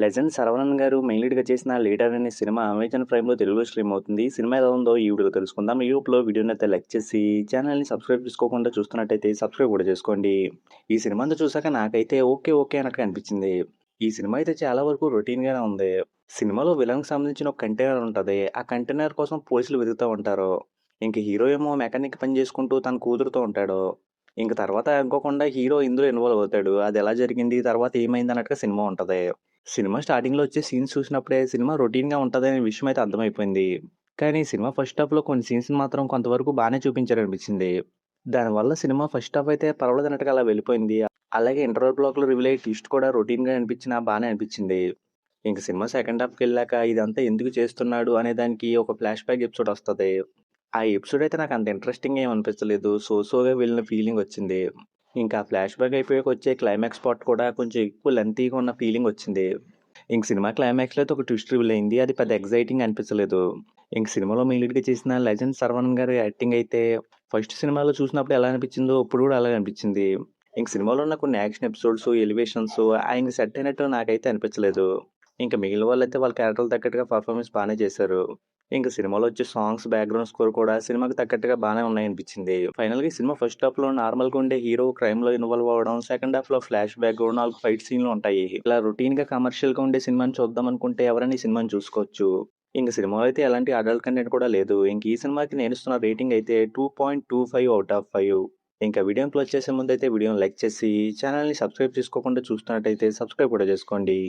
Legend Saravanan గారు main లీడ్‌గా చేసిన 'leader' అనే సినిమా అమెజాన్ ప్రైమ్‌లో తెలుగులో స్ట్రీమ్ అవుతుంది. ఈ సినిమా ఎలా ఉందో ఈ వీడియోలో తెలుసుకుందాం. ఈ లోపుల వీడియోనైతే లైక్ చేసి ఛానల్‌ని సబ్స్క్రైబ్ చేసుకోకుండా చూస్తున్నట్టయితే సబ్స్క్రైబ్ కూడా చేసుకోండి. ఈ సినిమా అంతా చూసాక నాకైతే ఓకే అన్నట్టుగా అనిపించింది. ఈ సినిమా అయితే చాలా వరకు రొటీన్‌గానే ఉంది. సినిమాలో విలన్‌కి సంబంధించిన ఒక కంటైనర్ ఉంటది. ఆ కంటైనర్ కోసం పోలీసులు వెతుకుతా ఉంటారు. ఇంక హీరో ఏమో మెకానిక్ పని చేసుకుంటూ తన కూతురుతో ఉంటాడు. ఇంక తర్వాత అనుకోకుండా హీరో ఇందులో ఇన్వాల్వ్ అవుతాడు. అది ఎలా జరిగింది? తర్వాత ఏమైంది అన్నట్టుగా సినిమా ఉంటది. సినిమా స్టార్టింగ్‌లో వచ్చే సీన్స్ చూసినప్పుడే సినిమా రొటీన్‌గా ఉంటదనే విషయం అయితే అర్థమైపోయింది. కానీ సినిమా ఫస్ట్ హాఫ్‌లో కొన్ని సీన్స్‌ని మాత్రం కొంతవరకు బానే చూపించారనిపించింది. దానివల్ల సినిమా ఫస్ట్ హాఫ్ అయితే పర్వాలేదన్నట్టుగా అలా వెళ్ళిపోయింది. అలాగే ఇంటర్వల్ బ్లాక్‌లో రివీల్ అయ్యే ట్విస్ట్ కూడా రొటీన్‌గా అనిపించినా బానే అనిపించింది. ఇంక సినిమా సెకండ్ హాఫ్‌కెళ్ళాక ఇదంతా ఎందుకు చేస్తున్నాడు అనే దానికి ఒక ఫ్లాష్ బ్యాక్ ఎపిసోడ్ వస్తది. ఆ ఎపిసోడ్ అయితే నాకు అంత ఇంట్రెస్టింగ్‌గా ఏమి అనిపించలేదు. సోగా వెళ్ళిన ఫీలింగ్ వచ్చింది. ఇంకా ఫ్లాష్ బ్యాక్ అయిపోయాక వచ్చే క్లైమాక్స్ పార్ట్ కూడా కొంచెం ఎక్కువ లెంతీగా ఉన్న ఫీలింగ్ వచ్చింది. ఇంక సినిమా క్లైమాక్స్‌లో అయితే ఒక ట్విస్ట్ రివీల్ అయింది. అది పెద్ద ఎక్సైటింగ్ అనిపించలేదు. ఇంక సినిమాలో మెయిన్ లీడ్‌గా చేసిన లెజెండ్ శరవణన్ గారి యాక్టింగ్ అయితే ఫస్ట్ సినిమాలో చూసినప్పుడు ఎలా అనిపించిందో ఇప్పుడు కూడా అలాగే అనిపించింది. ఇంక సినిమాలో ఉన్న కొన్ని యాక్షన్ ఎపిసోడ్స్, ఎలివేషన్స్ ఆయనకి సెట్ అయినట్టు నాకైతే అనిపించలేదు. ఇంక మిగిలిన వాళ్ళైతే వాళ్ళ క్యారెక్టర్‌లకు తగ్గట్టుగా పర్ఫార్మెన్స్ బానే చేశారు. ఇంక సినిమాలో వచ్చే సాంగ్స్, బ్యాక్‌గ్రౌండ్ స్కోర్ కూడా సినిమాకి తగ్గట్టుగా బానే ఉన్నాయనిపించింది. ఫైనల్‌గా ఈ సినిమా ఫస్ట్ హాఫ్‌లో నార్మల్‌గా ఉండే హీరో క్రైమ్‌లో ఇన్వాల్వ్ అవ్వడం, సెకండ్ హాఫ్‌లో ఫ్లాష్ బ్యాక్, 4 ఫైట్ సీన్‌లు ఉంటాయి. ఇలా రొటీన్‌గా కమర్షియల్‌గా ఉండే సినిమాని చూద్దాం అనుకుంటే ఎవరైనా ఈ సినిమాని చూసుకోవచ్చు. ఇంక సినిమాలో అయితే ఎలాంటి అడల్ట్ కంటెంట్ కూడా లేదు. ఇంక ఈ సినిమాకి నేనిస్తున్న రేటింగ్ అయితే 2.25 ఔట్ ఆఫ్ 5. ఇంకా వీడియోని క్లోజ్ చేసే ముందైతే వీడియోని లైక్ చేసి ఛానల్‌ని సబ్స్క్రైబ్ చేసుకోకుండా చూస్తున్నట్టయితే సబ్స్క్రైబ్ కూడా చేసుకోండి.